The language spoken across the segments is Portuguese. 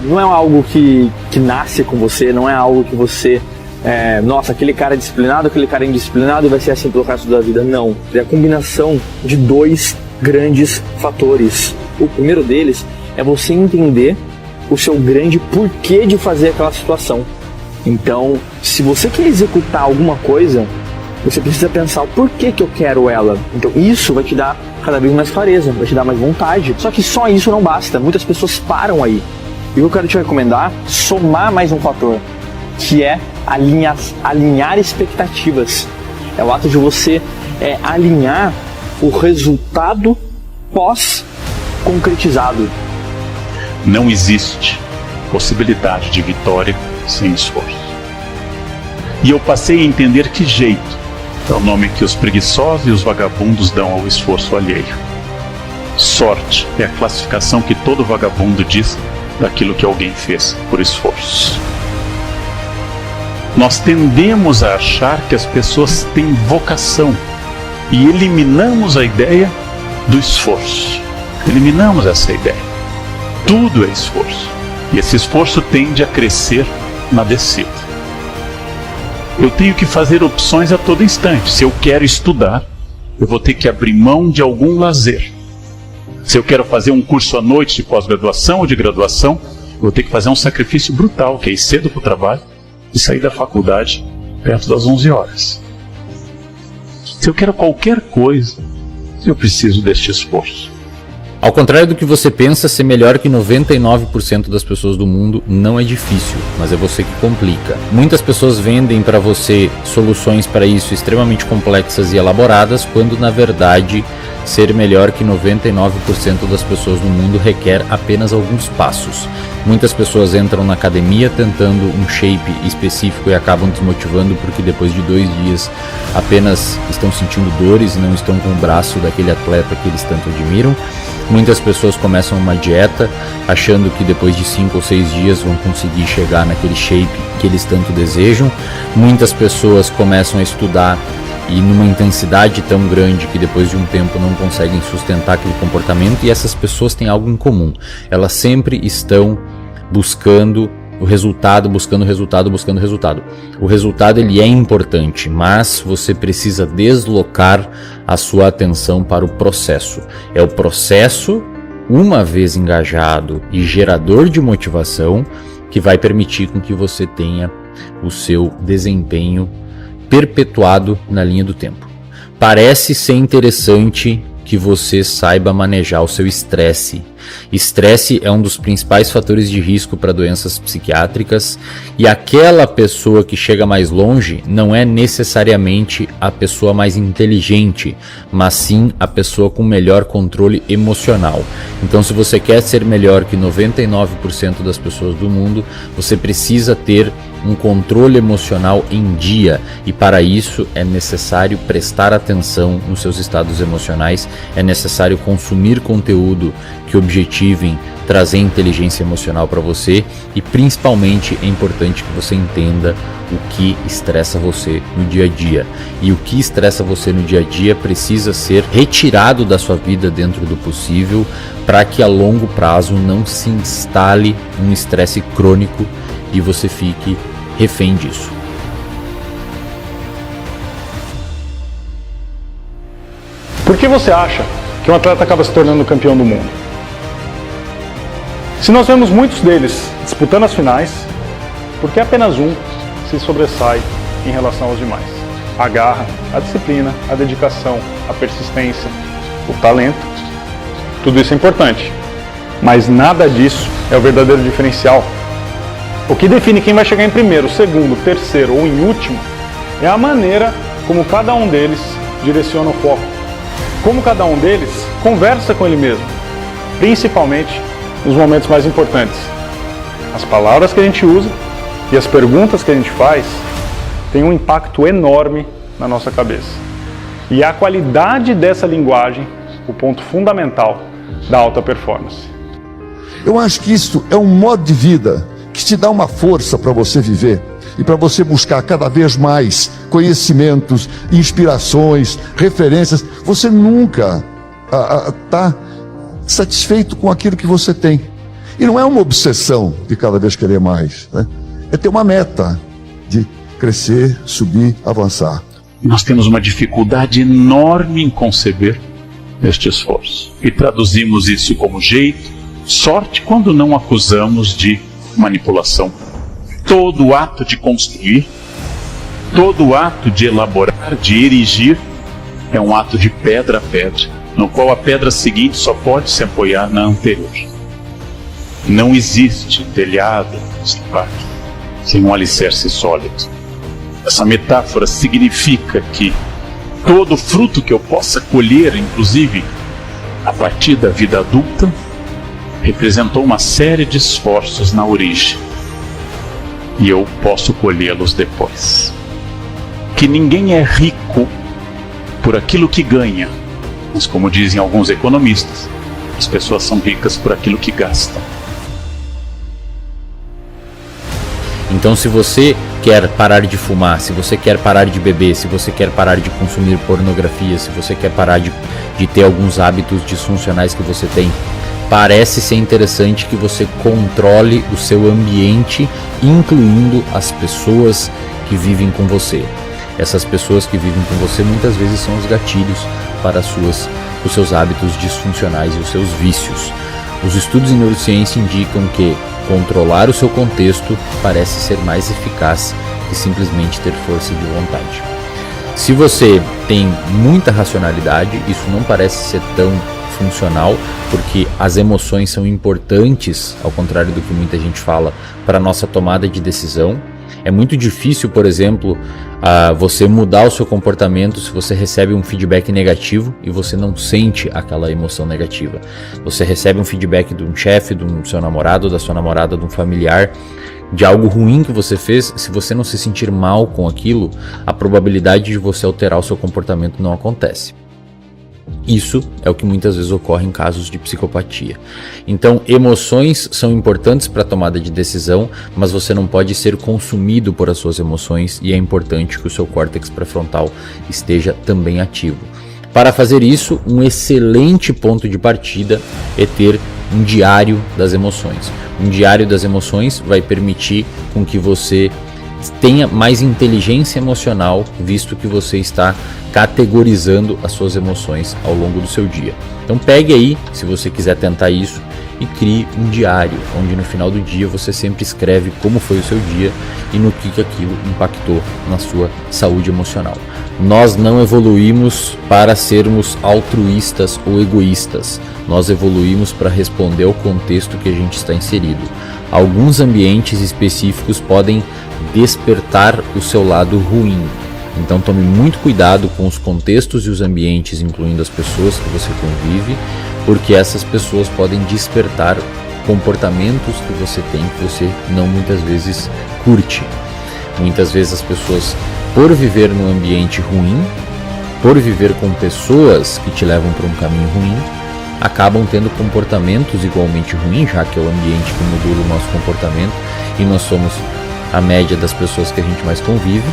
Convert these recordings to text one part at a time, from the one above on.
não é algo que nasce com você, não é algo que você... nossa, aquele cara é disciplinado, aquele cara é indisciplinado e vai ser assim pelo resto da vida. Não, é a combinação de dois grandes fatores. O primeiro deles é você entender o seu grande porquê de fazer aquela situação. Então, se você quer executar alguma coisa, você precisa pensar o porquê que eu quero ela. Então isso vai te dar cada vez mais clareza, vai te dar mais vontade. Só que só isso não basta, muitas pessoas param aí. E eu quero te recomendar somar mais um fator, que é alinhar expectativas. É o ato de você alinhar o resultado pós-concretizado. Não existe possibilidade de vitória sem esforço. E eu passei a entender que jeito é o nome que os preguiçosos e os vagabundos dão ao esforço alheio. Sorte é a classificação que todo vagabundo diz daquilo que alguém fez por esforço. Nós tendemos a achar que as pessoas têm vocação e eliminamos a ideia do esforço. Eliminamos essa ideia. Tudo é esforço. E esse esforço tende a crescer na descida. Eu tenho que fazer opções a todo instante. Se eu quero estudar, eu vou ter que abrir mão de algum lazer. Se eu quero fazer um curso à noite de pós-graduação ou de graduação, eu vou ter que fazer um sacrifício brutal, que é ir cedo para o trabalho e sair da faculdade perto das 11 horas. Se eu quero qualquer coisa, eu preciso deste esforço. Ao contrário do que você pensa, ser melhor que 99% das pessoas do mundo não é difícil, mas é você que complica. Muitas pessoas vendem para você soluções para isso extremamente complexas e elaboradas, quando na verdade ser melhor que 99% das pessoas do mundo requer apenas alguns passos. Muitas pessoas entram na academia tentando um shape específico e acabam desmotivando porque depois de 2 dias apenas estão sentindo dores e não estão com o braço daquele atleta que eles tanto admiram. Muitas pessoas começam uma dieta achando que depois de 5 ou 6 dias vão conseguir chegar naquele shape que eles tanto desejam. Muitas pessoas começam a estudar e numa intensidade tão grande que depois de um tempo não conseguem sustentar aquele comportamento, e essas pessoas têm algo em comum. Elas sempre estão buscando o resultado, buscando o resultado. O resultado ele é importante, mas você precisa deslocar a sua atenção para o processo. É o processo, uma vez engajado e gerador de motivação, que vai permitir com que você tenha o seu desempenho perpetuado na linha do tempo. Parece ser interessante que você saiba manejar o seu estresse. Estresse é um dos principais fatores de risco para doenças psiquiátricas, e aquela pessoa que chega mais longe não é necessariamente a pessoa mais inteligente, mas sim a pessoa com melhor controle emocional. Então, se você quer ser melhor que 99% das pessoas do mundo, você precisa ter um controle emocional em dia, e para isso é necessário prestar atenção nos seus estados emocionais, é necessário consumir conteúdo que objetivem trazer inteligência emocional para você, e principalmente é importante que você entenda o que estressa você no dia a dia. E o que estressa você no dia a dia precisa ser retirado da sua vida dentro do possível, para que a longo prazo não se instale um estresse crônico e você fique refém disso. Por que você acha que um atleta acaba se tornando campeão do mundo? Se nós vemos muitos deles disputando as finais, por que apenas um se sobressai em relação aos demais? A garra, a disciplina, a dedicação, a persistência, o talento, tudo isso é importante, mas nada disso é o verdadeiro diferencial. O que define quem vai chegar em primeiro, segundo, terceiro ou em último é a maneira como cada um deles direciona o foco, como cada um deles conversa com ele mesmo, principalmente nos momentos mais importantes. As palavras que a gente usa e as perguntas que a gente faz têm um impacto enorme na nossa cabeça. E a qualidade dessa linguagem, o ponto fundamental da alta performance. Eu acho que isso é um modo de vida que te dá uma força para você viver e para você buscar cada vez mais conhecimentos, inspirações, referências. Você nunca está satisfeito com aquilo que você tem. E não é uma obsessão de cada vez querer mais, né? É ter uma meta de crescer, subir, avançar. Nós temos uma dificuldade enorme em conceber este esforço. E traduzimos isso como jeito, sorte, quando não acusamos de manipulação. Todo ato de construir, todo ato de elaborar, de erigir, é um ato de pedra a pedra, no qual a pedra seguinte só pode se apoiar na anterior. Não existe telhado sem um alicerce sólido. Essa metáfora significa que todo fruto que eu possa colher, inclusive a partir da vida adulta, representou uma série de esforços na origem. E eu posso colhê-los depois. Que ninguém é rico por aquilo que ganha, mas como dizem alguns economistas, as pessoas são ricas por aquilo que gastam. Então, se você quer parar de fumar, se você quer parar de beber, se você quer parar de consumir pornografia, se você quer parar de ter alguns hábitos disfuncionais que você tem, parece ser interessante que você controle o seu ambiente, incluindo as pessoas que vivem com você. Essas pessoas que vivem com você muitas vezes são os gatilhos para os seus hábitos disfuncionais e os seus vícios. Os estudos em neurociência indicam que controlar o seu contexto parece ser mais eficaz que simplesmente ter força de vontade. Se você tem muita racionalidade, isso não parece ser tão funcional, porque as emoções são importantes, ao contrário do que muita gente fala, para a nossa tomada de decisão. É muito difícil, por exemplo, você mudar o seu comportamento se você recebe um feedback negativo e você não sente aquela emoção negativa. Você recebe um feedback de um chefe, do seu namorado, da sua namorada, de um familiar, de algo ruim que você fez. Se você não se sentir mal com aquilo, a probabilidade de você alterar o seu comportamento não acontece. Isso é o que muitas vezes ocorre em casos de psicopatia. Então, emoções são importantes para a tomada de decisão, mas você não pode ser consumido por as suas emoções, e é importante que o seu córtex pré-frontal esteja também ativo. Para fazer isso, um excelente ponto de partida é ter um diário das emoções. Um diário das emoções vai permitir com que você tenha mais inteligência emocional, visto que você está categorizando as suas emoções ao longo do seu dia. Então pegue aí, se você quiser tentar isso, e crie um diário, onde no final do dia você sempre escreve como foi o seu dia e no que aquilo impactou na sua saúde emocional. Nós não evoluímos para sermos altruístas ou egoístas, nós evoluímos para responder ao contexto que a gente está inserido. Alguns ambientes específicos podem despertar o seu lado ruim. Então tome muito cuidado com os contextos e os ambientes, incluindo as pessoas que você convive, porque essas pessoas podem despertar comportamentos que você tem que você não muitas vezes curte. Muitas vezes as pessoas, por viver num ambiente ruim, por viver com pessoas que te levam para um caminho ruim, acabam tendo comportamentos igualmente ruins, já que é o ambiente que modula o nosso comportamento e nós somos a média das pessoas que a gente mais convive.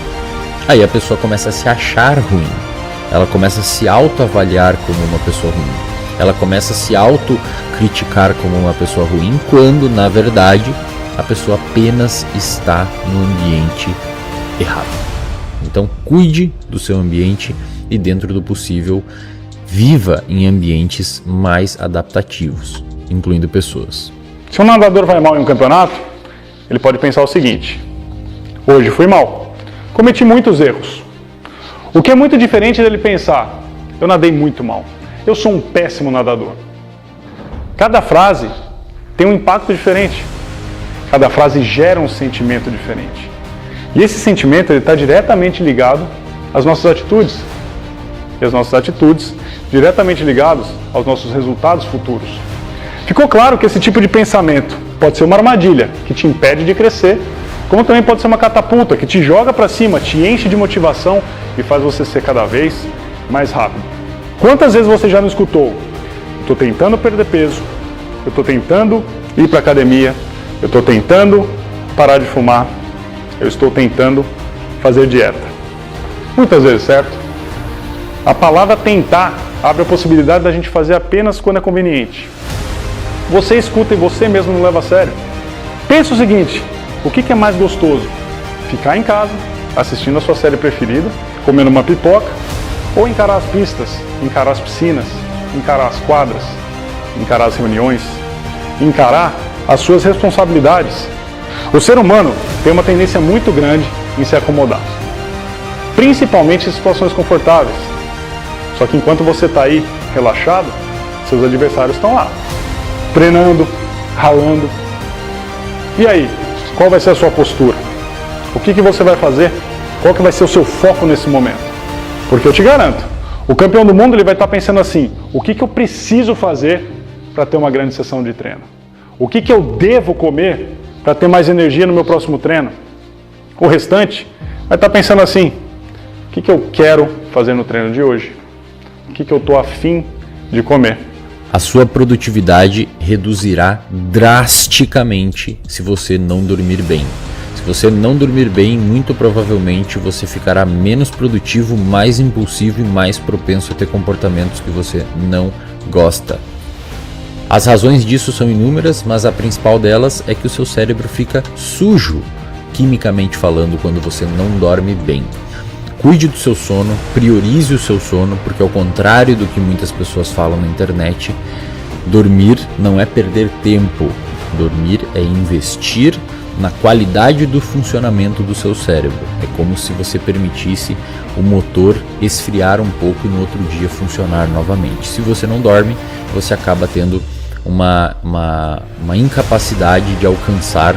Aí a pessoa começa a se achar ruim, ela começa a se autoavaliar como uma pessoa ruim, ela começa a se autocriticar como uma pessoa ruim, quando na verdade a pessoa apenas está no ambiente errado. Então cuide do seu ambiente e, dentro do possível, viva em ambientes mais adaptativos, incluindo pessoas. Se um nadador vai mal em um campeonato, ele pode pensar o seguinte: hoje fui mal, cometi muitos erros. O que é muito diferente dele pensar: eu nadei muito mal, eu sou um péssimo nadador. Cada frase tem um impacto diferente. Cada frase gera um sentimento diferente. E esse sentimento está diretamente ligado às nossas atitudes. E as nossas atitudes diretamente ligadas aos nossos resultados futuros. Ficou claro que esse tipo de pensamento pode ser uma armadilha que te impede de crescer, como também pode ser uma catapulta que te joga para cima, te enche de motivação e faz você ser cada vez mais rápido. Quantas vezes você já não escutou: eu estou tentando perder peso, eu estou tentando ir para a academia, eu estou tentando parar de fumar, eu estou tentando fazer dieta? Muitas vezes, certo? A palavra tentar abre a possibilidade da gente fazer apenas quando é conveniente. você escuta e você mesmo não leva a sério. Pensa o seguinte, o que é mais gostoso? Ficar em casa, assistindo a sua série preferida, comendo uma pipoca, ou encarar as pistas, encarar as piscinas, encarar as quadras, encarar as reuniões, encarar as suas responsabilidades? O ser humano tem uma tendência muito grande em se acomodar, principalmente em situações confortáveis. Só que enquanto você está aí relaxado, seus adversários estão lá, treinando, ralando. E aí, qual vai ser a sua postura? O que você vai fazer? Qual que vai ser o seu foco nesse momento? Porque eu te garanto, o campeão do mundo ele vai estar pensando assim, o que eu preciso fazer para ter uma grande sessão de treino? O que eu devo comer para ter mais energia no meu próximo treino? O restante vai estar pensando assim, o que eu quero fazer no treino de hoje? O que eu estou afim de comer? A sua produtividade reduzirá drasticamente se você não dormir bem. Se você não dormir bem, muito provavelmente você ficará menos produtivo, mais impulsivo e mais propenso a ter comportamentos que você não gosta. As razões disso são inúmeras, mas a principal delas é que o seu cérebro fica sujo, quimicamente falando, quando você não dorme bem. Cuide do seu sono, priorize o seu sono, porque ao contrário do que muitas pessoas falam na internet, dormir não é perder tempo, dormir é investir na qualidade do funcionamento do seu cérebro. É como se você permitisse o motor esfriar um pouco e no outro dia funcionar novamente. Se você não dorme, você acaba tendo uma incapacidade de alcançar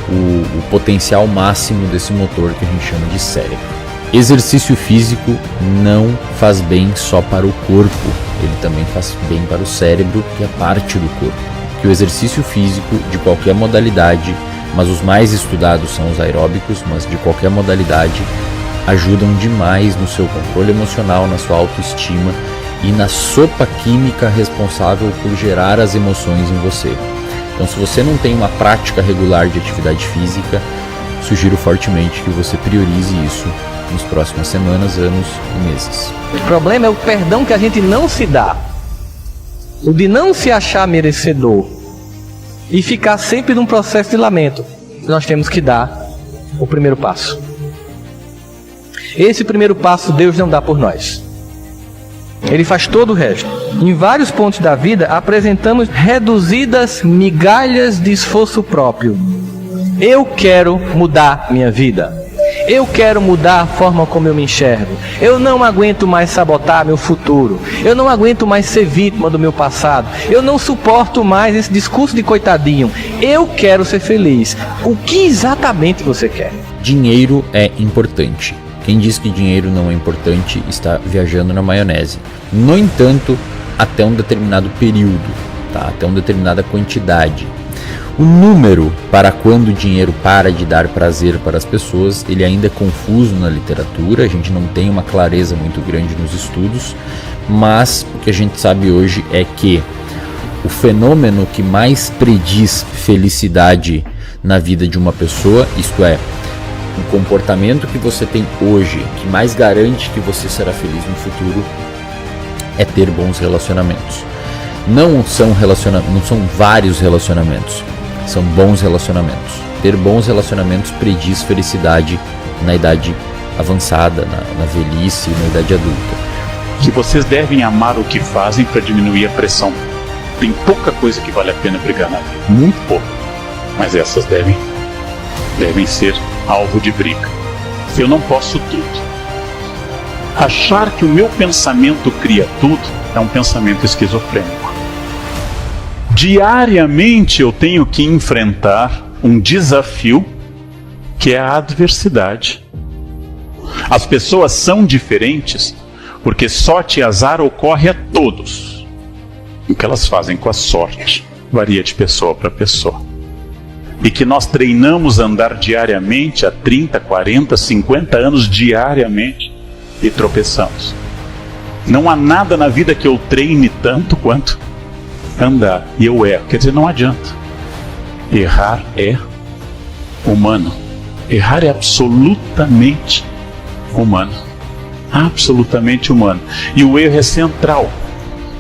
o potencial máximo desse motor que a gente chama de cérebro. Exercício físico não faz bem só para o corpo, ele também faz bem para o cérebro, que é parte do corpo. Que o exercício físico de qualquer modalidade, mas os mais estudados são os aeróbicos, mas de qualquer modalidade, ajudam demais no seu controle emocional, na sua autoestima e na sopa química responsável por gerar as emoções em você. Então, se você não tem uma prática regular de atividade física, sugiro fortemente que você priorize isso nas próximas semanas, anos e meses. O problema é o perdão que a gente não se dá. O de não se achar merecedor e ficar sempre num processo de lamento. Nós temos que dar o primeiro passo. Esse primeiro passo Deus não dá por nós. Ele faz todo o resto. Em vários pontos da vida apresentamos reduzidas migalhas de esforço próprio. Eu quero mudar minha vida. Eu quero mudar a forma como eu me enxergo. Eu não aguento mais sabotar meu futuro. Eu não aguento mais ser vítima do meu passado. Eu não suporto mais esse discurso de coitadinho. Eu quero ser feliz. O que exatamente você quer? Dinheiro é importante. Quem diz que dinheiro não é importante está viajando na maionese. No entanto, até um determinado período, tá? Até uma determinada quantidade. O número para quando o dinheiro para de dar prazer para as pessoas, ele ainda é confuso na literatura, a gente não tem uma clareza muito grande nos estudos, mas o que a gente sabe hoje é que o fenômeno que mais prediz felicidade na vida de uma pessoa, isto é, o comportamento que você tem hoje, que mais garante que você será feliz no futuro, é ter bons relacionamentos. Não são vários relacionamentos. São bons relacionamentos. Ter bons relacionamentos prediz felicidade na idade avançada, na velhice, na idade adulta. Que vocês devem amar o que fazem para diminuir a pressão. Tem pouca coisa que vale a pena brigar na vida, muito pouco. Mas essas devem ser alvo de briga. Eu não posso tudo. Achar que o meu pensamento cria tudo é um pensamento esquizofrênico. Diariamente eu tenho que enfrentar um desafio que é a adversidade. As pessoas são diferentes porque sorte e azar ocorre a todos. O que elas fazem com a sorte varia de pessoa para pessoa. E que nós treinamos a andar diariamente há 30, 40, 50 anos diariamente e tropeçamos. Não há nada na vida que eu treine tanto quanto andar, e eu erro, quer dizer, não adianta. Errar é humano. Errar é absolutamente humano. Absolutamente humano. E o erro é central.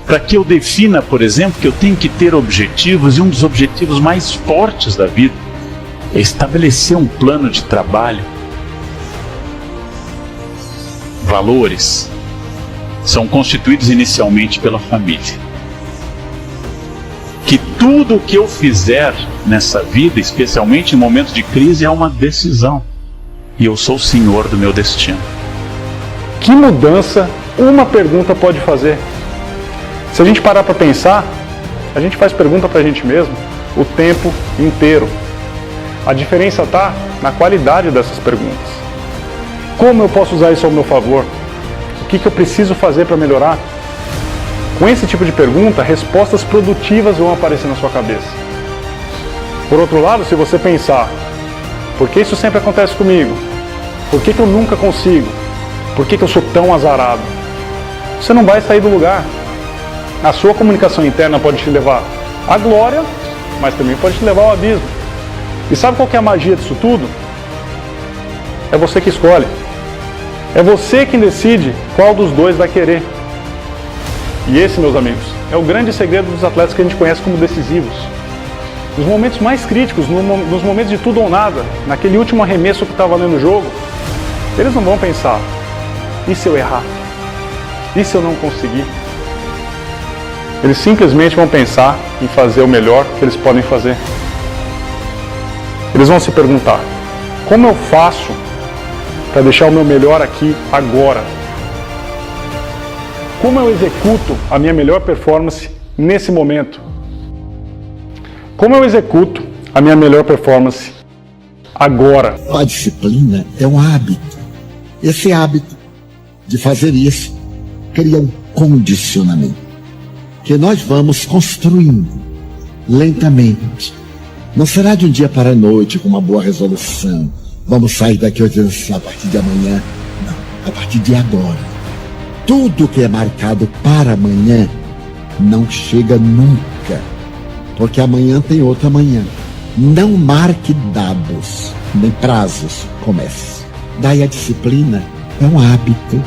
para que eu defina, por exemplo, que eu tenho que ter objetivos, e um dos objetivos mais fortes da vida é estabelecer um plano de trabalho. Valores são constituídos inicialmente pela família. Que tudo o que eu fizer nessa vida, especialmente em momentos de crise, é uma decisão. E eu sou o senhor do meu destino. Que mudança uma pergunta pode fazer? Se a gente parar para pensar, a gente faz pergunta para a gente mesmo o tempo inteiro. A diferença está na qualidade dessas perguntas. Como eu posso usar isso ao meu favor? O que eu preciso fazer para melhorar? Com esse tipo de pergunta, respostas produtivas vão aparecer na sua cabeça. Por outro lado, se você pensar, por que isso sempre acontece comigo? Por que eu nunca consigo? Por que eu sou tão azarado? Você não vai sair do lugar. A sua comunicação interna pode te levar à glória, mas também pode te levar ao abismo. E sabe qual que é a magia disso tudo? É você que escolhe. É você quem decide qual dos dois vai querer. E esse, meus amigos, é o grande segredo dos atletas que a gente conhece como decisivos. Nos momentos mais críticos, nos momentos de tudo ou nada, naquele último arremesso que está valendo o jogo, eles não vão pensar, e se eu errar? E se eu não conseguir? Eles simplesmente vão pensar em fazer o melhor que eles podem fazer. Eles vão se perguntar, como eu faço para deixar o meu melhor aqui, agora? Como eu executo a minha melhor performance nesse momento? Como eu executo a minha melhor performance agora? A disciplina é um hábito. Esse hábito de fazer isso cria um condicionamento que nós vamos construindo lentamente. Não será de um dia para a noite com uma boa resolução. Vamos sair daqui hoje a partir de amanhã. Não, a partir de agora. Tudo que é marcado para amanhã não chega nunca, porque amanhã tem outro amanhã. Não marque dados, nem prazos, comece. Daí a disciplina é um hábito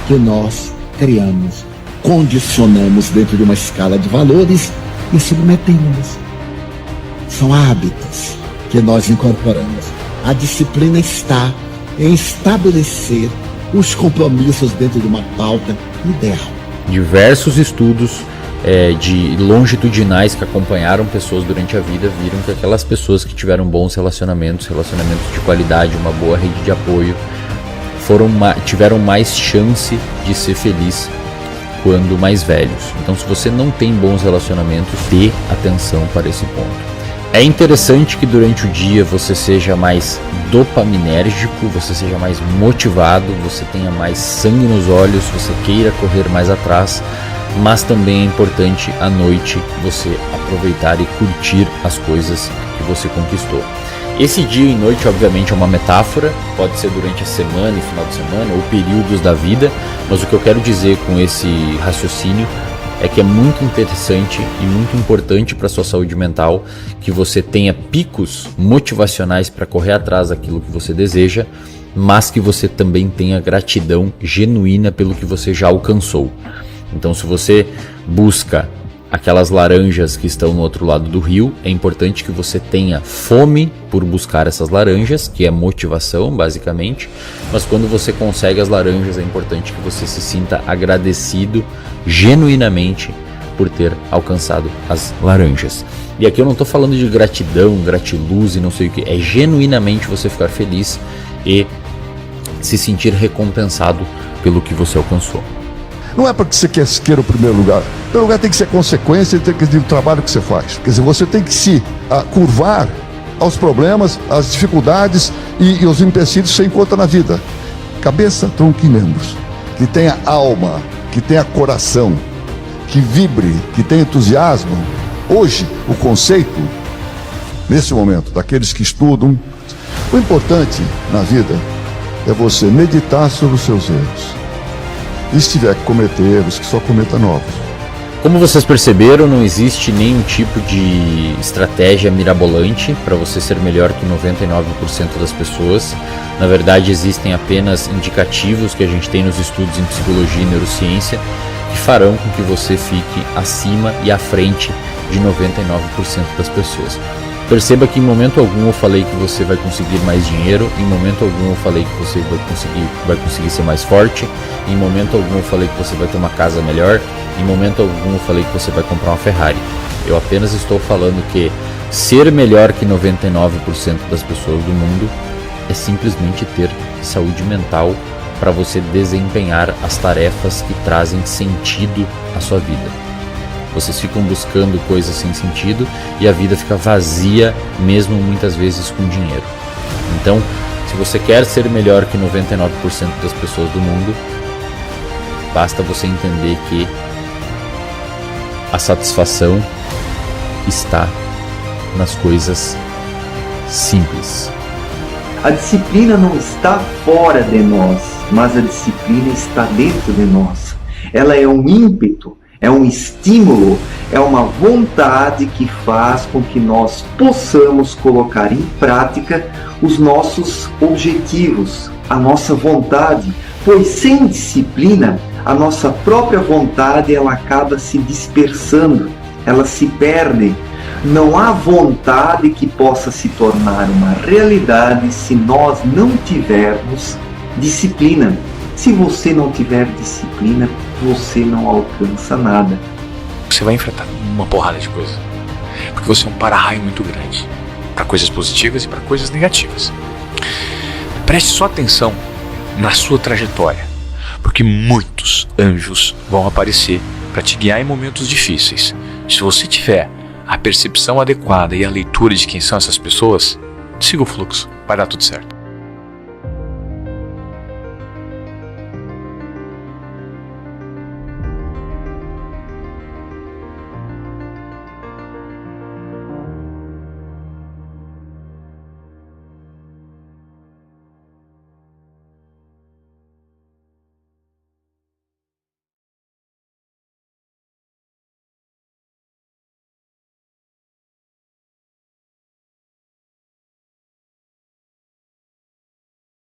que nós criamos, condicionamos dentro de uma escala de valores e submetemos. São hábitos que nós incorporamos. A disciplina está em estabelecer os compromissos dentro de uma pauta ideal. Diversos estudos de longitudinais que acompanharam pessoas durante a vida viram que aquelas pessoas que tiveram bons relacionamentos de qualidade, uma boa rede de apoio, tiveram mais chance de ser feliz quando mais velhos. Então, se você não tem bons relacionamentos, dê atenção para esse ponto. É interessante que durante o dia você seja mais dopaminérgico, você seja mais motivado, você tenha mais sangue nos olhos, você queira correr mais atrás, mas também é importante à noite você aproveitar e curtir as coisas que você conquistou. Esse dia e noite, obviamente, é uma metáfora, pode ser durante a semana e final de semana, ou períodos da vida, mas o que eu quero dizer com esse raciocínio é que é muito interessante e muito importante para a sua saúde mental que você tenha picos motivacionais para correr atrás daquilo que você deseja, mas que você também tenha gratidão genuína pelo que você já alcançou. Então, se você busca aquelas laranjas que estão no outro lado do rio, é importante que você tenha fome por buscar essas laranjas, que é motivação basicamente, mas quando você consegue as laranjas é importante que você se sinta agradecido genuinamente por ter alcançado as laranjas. E aqui eu não estou falando de gratidão, gratiluz e não sei o que, é genuinamente você ficar feliz e se sentir recompensado pelo que você alcançou. Não é porque você queira o primeiro lugar. O primeiro lugar tem que ser consequência do trabalho que você faz. Quer dizer, você tem que se curvar aos problemas, às dificuldades e os empecilhos que você encontra na vida. Cabeça, tronco e membros. Que tenha alma, que tenha coração, que vibre, que tenha entusiasmo. Hoje, o conceito, nesse momento, daqueles que estudam, o importante na vida é você meditar sobre os seus erros. E se tiver que cometer erros, que só cometa novos. Como vocês perceberam, não existe nenhum tipo de estratégia mirabolante para você ser melhor que 99% das pessoas. Na verdade, existem apenas indicativos que a gente tem nos estudos em psicologia e neurociência que farão com que você fique acima e à frente de 99% das pessoas. Perceba que em momento algum eu falei que você vai conseguir mais dinheiro, em momento algum eu falei que você vai conseguir ser mais forte, em momento algum eu falei que você vai ter uma casa melhor, em momento algum eu falei que você vai comprar uma Ferrari. Eu apenas estou falando que ser melhor que 99% das pessoas do mundo é simplesmente ter saúde mental para você desempenhar as tarefas que trazem sentido à sua vida. Vocês ficam buscando coisas sem sentido e a vida fica vazia, mesmo muitas vezes com dinheiro. Então, se você quer ser melhor que 99% das pessoas do mundo, basta você entender que a satisfação está nas coisas simples. A disciplina não está fora de nós, mas a disciplina está dentro de nós. Ela é um ímpeto, é um estímulo, é uma vontade que faz com que nós possamos colocar em prática os nossos objetivos, a nossa vontade, pois sem disciplina, a nossa própria vontade ela acaba se dispersando, ela se perde. Não há vontade que possa se tornar uma realidade se nós não tivermos disciplina. Se você não tiver disciplina, você não alcança nada. Você vai enfrentar uma porrada de coisas, porque você é um para-raio muito grande, para coisas positivas e para coisas negativas. Preste só atenção na sua trajetória, porque muitos anjos vão aparecer para te guiar em momentos difíceis. Se você tiver a percepção adequada e a leitura de quem são essas pessoas, siga o fluxo, vai dar tudo certo.